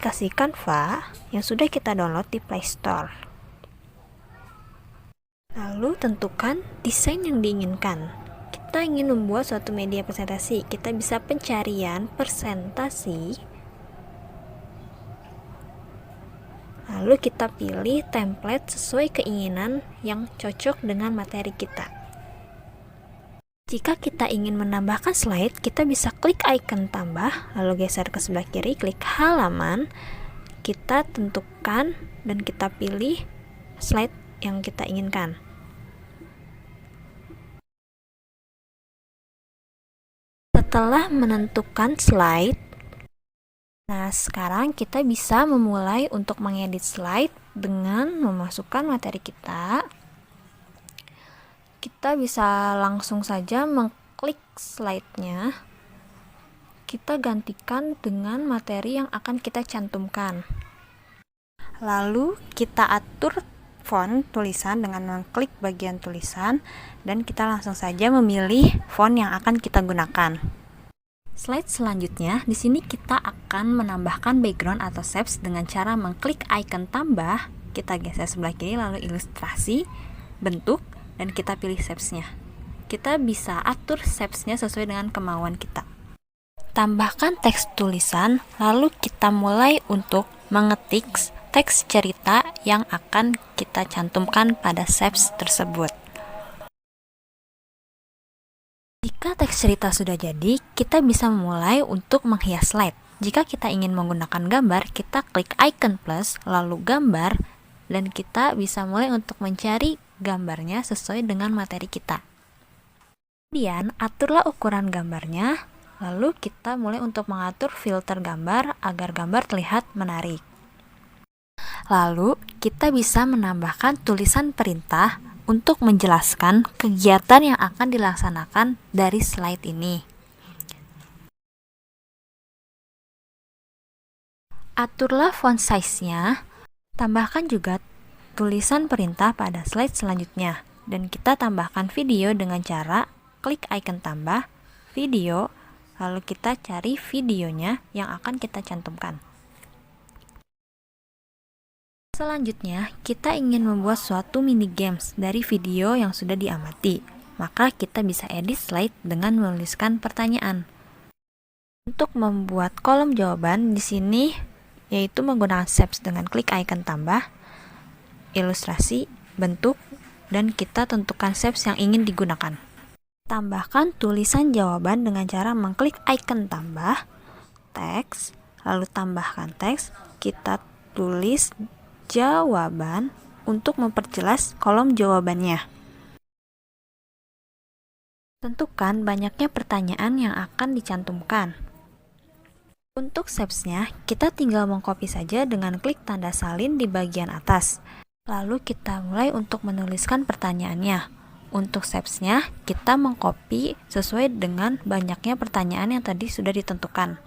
aplikasi Canva yang sudah kita download di Play Store. Lalu tentukan desain yang diinginkan. Kita ingin membuat suatu media presentasi, kita bisa pencarian presentasi. Lalu kita pilih template sesuai keinginan yang cocok dengan materi kita. Jika kita ingin menambahkan slide, kita bisa klik icon tambah, lalu geser ke sebelah kiri, klik halaman, kita tentukan dan kita pilih slide yang kita inginkan. Setelah menentukan slide, nah sekarang kita bisa memulai untuk mengedit slide dengan memasukkan materi kita. Kita bisa langsung saja mengklik slide-nya. Kita gantikan dengan materi yang akan kita cantumkan. Lalu kita atur font tulisan dengan mengklik bagian tulisan dan kita langsung saja memilih font yang akan kita gunakan. Slide selanjutnya, di sini kita akan menambahkan background atau shapes dengan cara mengklik icon tambah. Kita geser sebelah kiri lalu ilustrasi, bentuk, dan kita pilih shapes-nya. Kita bisa atur shapes-nya sesuai dengan kemauan kita. Tambahkan teks tulisan, lalu kita mulai untuk mengetik teks cerita yang akan kita cantumkan pada shapes tersebut. Jika teks cerita sudah jadi, kita bisa memulai untuk menghias slide. Jika kita ingin menggunakan gambar, kita klik icon plus, lalu gambar, dan kita bisa mulai untuk mencari gambarnya sesuai dengan materi kita. Kemudian, aturlah ukuran gambarnya, lalu kita mulai untuk mengatur filter gambar agar gambar terlihat menarik. Lalu, kita bisa menambahkan tulisan perintah untuk menjelaskan kegiatan yang akan dilaksanakan dari slide ini. Aturlah font size-nya, tambahkan juga tulisan perintah pada slide selanjutnya, dan kita tambahkan video dengan cara klik icon tambah, video, lalu kita cari videonya yang akan kita cantumkan. Selanjutnya, kita ingin membuat suatu mini games dari video yang sudah diamati, maka kita bisa edit slide dengan menuliskan pertanyaan. Untuk membuat kolom jawaban di sini yaitu menggunakan shapes dengan klik icon tambah, ilustrasi, bentuk, dan kita tentukan shapes yang ingin digunakan. Tambahkan tulisan jawaban dengan cara mengklik icon tambah, teks, lalu tambahkan teks, kita tulis jawaban untuk memperjelas kolom jawabannya. Tentukan banyaknya pertanyaan yang akan dicantumkan. Untuk shapes-nya, kita tinggal mengcopy saja dengan klik tanda salin di bagian atas. Lalu kita mulai untuk menuliskan pertanyaannya. Untuk shapes-nya, kita mengcopy sesuai dengan banyaknya pertanyaan yang tadi sudah ditentukan.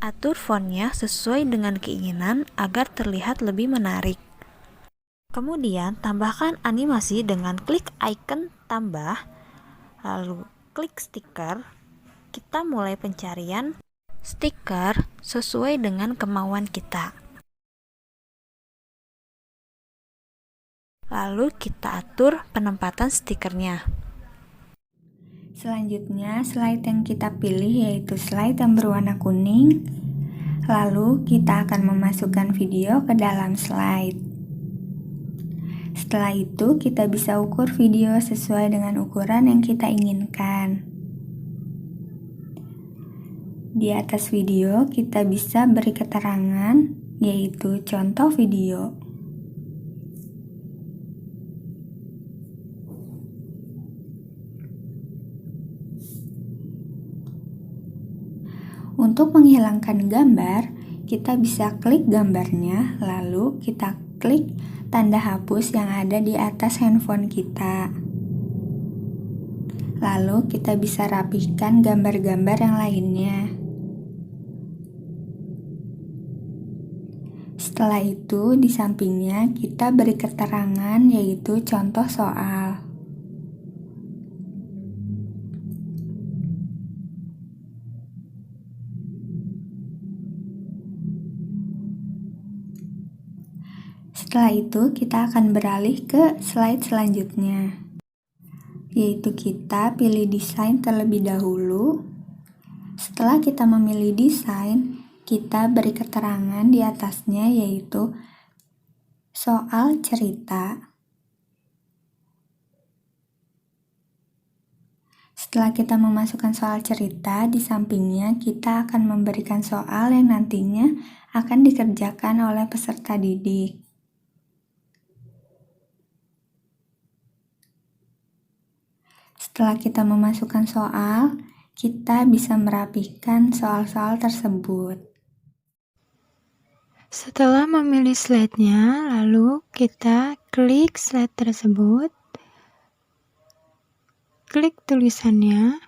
Atur font-nya sesuai dengan keinginan agar terlihat lebih menarik. Kemudian, tambahkan animasi dengan klik icon tambah, lalu klik stiker. Kita mulai pencarian stiker sesuai dengan kemauan kita. Lalu kita atur penempatan stikernya. Selanjutnya, slide yang kita pilih yaitu slide yang berwarna kuning. Lalu, kita akan memasukkan video ke dalam slide. Setelah itu, kita bisa ukur video sesuai dengan ukuran yang kita inginkan. Di atas video, kita bisa beri keterangan, yaitu contoh video. Untuk menghilangkan gambar, kita bisa klik gambarnya, lalu kita klik tanda hapus yang ada di atas handphone kita. Lalu kita bisa rapihkan gambar-gambar yang lainnya. Setelah itu, di sampingnya kita beri keterangan, yaitu contoh soal. Setelah itu, kita akan beralih ke slide selanjutnya, yaitu kita pilih desain terlebih dahulu. Setelah kita memilih desain, kita beri keterangan di atasnya, yaitu soal cerita. Setelah kita memasukkan soal cerita, di sampingnya kita akan memberikan soal yang nantinya akan dikerjakan oleh peserta didik. Setelah kita memasukkan soal, kita bisa merapikan soal-soal tersebut. Setelah memilih slide-nya, lalu kita klik slide tersebut, klik tulisannya,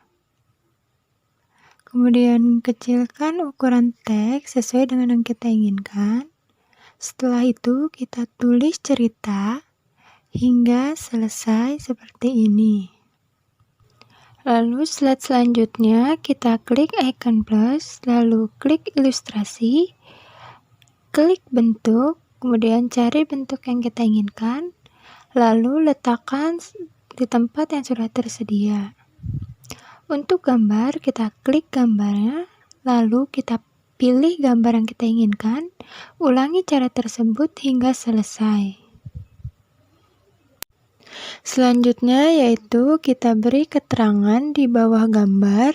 kemudian kecilkan ukuran teks sesuai dengan yang kita inginkan. Setelah itu, kita tulis cerita hingga selesai seperti ini. Lalu slide selanjutnya, kita klik icon plus, lalu klik ilustrasi, klik bentuk, kemudian cari bentuk yang kita inginkan, lalu letakkan di tempat yang sudah tersedia. Untuk gambar, kita klik gambarnya, lalu kita pilih gambar yang kita inginkan, ulangi cara tersebut hingga selesai. Selanjutnya yaitu kita beri keterangan di bawah gambar.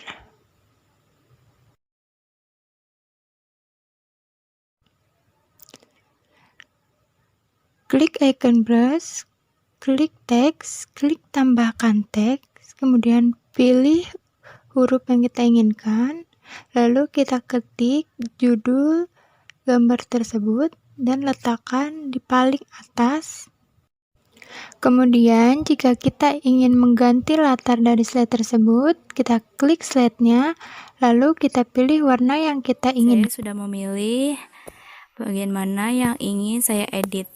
Klik icon plus, klik teks, klik tambahkan teks, kemudian pilih huruf yang kita inginkan, lalu kita ketik judul gambar tersebut dan letakkan di paling atas. Kemudian jika kita ingin mengganti latar dari slide tersebut, kita klik slide-nya, lalu kita pilih warna yang kita ingin. Saya sudah memilih bagian mana yang ingin saya edit.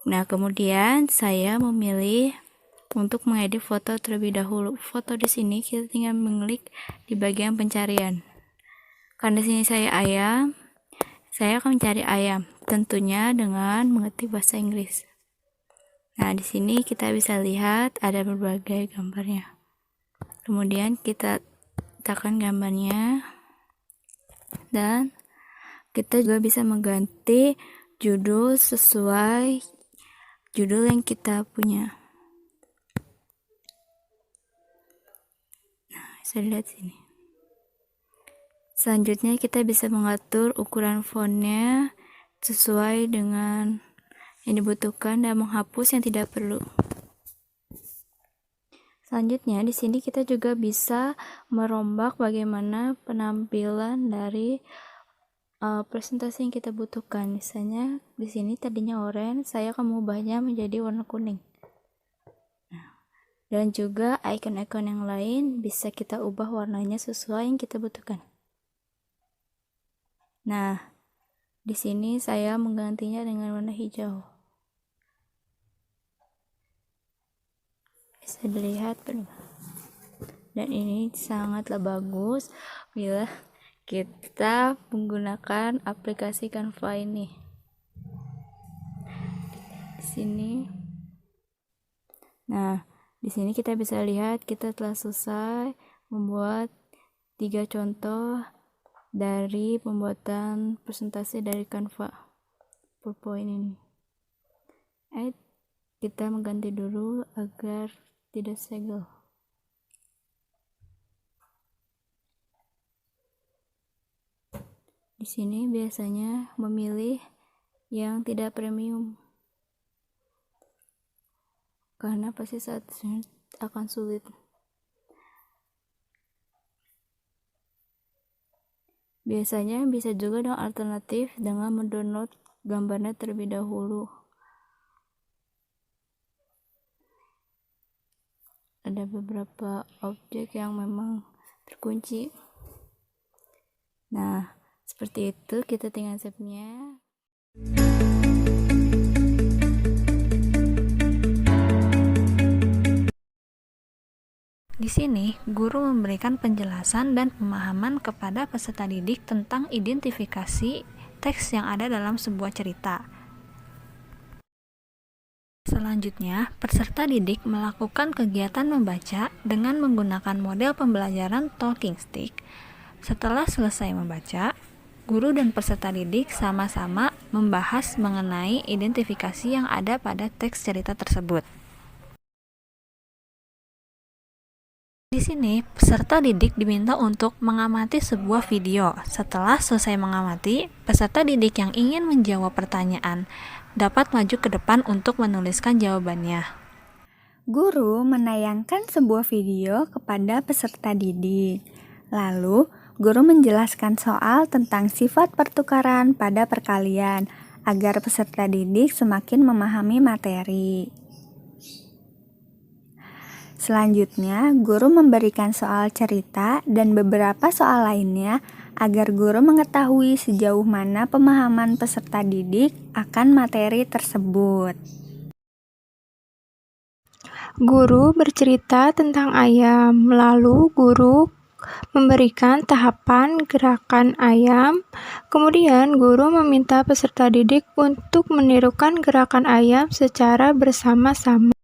Nah, kemudian saya memilih untuk mengedit foto terlebih dahulu. Foto di sini kita tinggal mengklik di bagian pencarian. Karena di sini saya ayam, saya akan mencari ayam, tentunya dengan mengetik bahasa Inggris. Nah, di sini kita bisa lihat ada berbagai gambarnya. Kemudian kita tekan gambarnya dan kita juga bisa mengganti judul sesuai judul yang kita punya. Nah, bisa dilihat sini. Selanjutnya kita bisa mengatur ukuran fontnya sesuai dengan yang dibutuhkan dan menghapus yang tidak perlu. Selanjutnya di sini kita juga bisa merombak bagaimana penampilan dari presentasi yang kita butuhkan. Misalnya di sini tadinya oranye, saya akan mengubahnya menjadi warna kuning. Dan juga icon-icon yang lain bisa kita ubah warnanya sesuai yang kita butuhkan. Nah, di sini saya menggantinya dengan warna hijau. Bisa dilihat dan ini sangatlah bagus bila kita menggunakan aplikasi Canva ini. Di sini. Nah, di sini kita bisa lihat kita telah selesai membuat 3 contoh dari pembuatan presentasi dari Canva PowerPoint ini. Kita mengganti dulu agar tidak segel. Di sini biasanya memilih yang tidak premium karena pasti saat ini akan sulit. Biasanya bisa juga dengan alternatif dengan mendownload gambarnya terlebih dahulu. Ada beberapa objek yang memang terkunci. Nah, seperti itu kita tinggal save-nya. Di sini, guru memberikan penjelasan dan pemahaman kepada peserta didik tentang identifikasi teks yang ada dalam sebuah cerita. Selanjutnya, peserta didik melakukan kegiatan membaca dengan menggunakan model pembelajaran talking stick. Setelah selesai membaca, guru dan peserta didik sama-sama membahas mengenai identifikasi yang ada pada teks cerita tersebut. Di sini, peserta didik diminta untuk mengamati sebuah video. Setelah selesai mengamati, peserta didik yang ingin menjawab pertanyaan dapat maju ke depan untuk menuliskan jawabannya. Guru menayangkan sebuah video kepada peserta didik. Lalu, guru menjelaskan soal tentang sifat pertukaran pada perkalian agar peserta didik semakin memahami materi. Selanjutnya, guru memberikan soal cerita dan beberapa soal lainnya agar guru mengetahui sejauh mana pemahaman peserta didik akan materi tersebut. Guru bercerita tentang ayam, lalu guru memberikan tahapan gerakan ayam. Kemudian guru meminta peserta didik untuk menirukan gerakan ayam secara bersama-sama.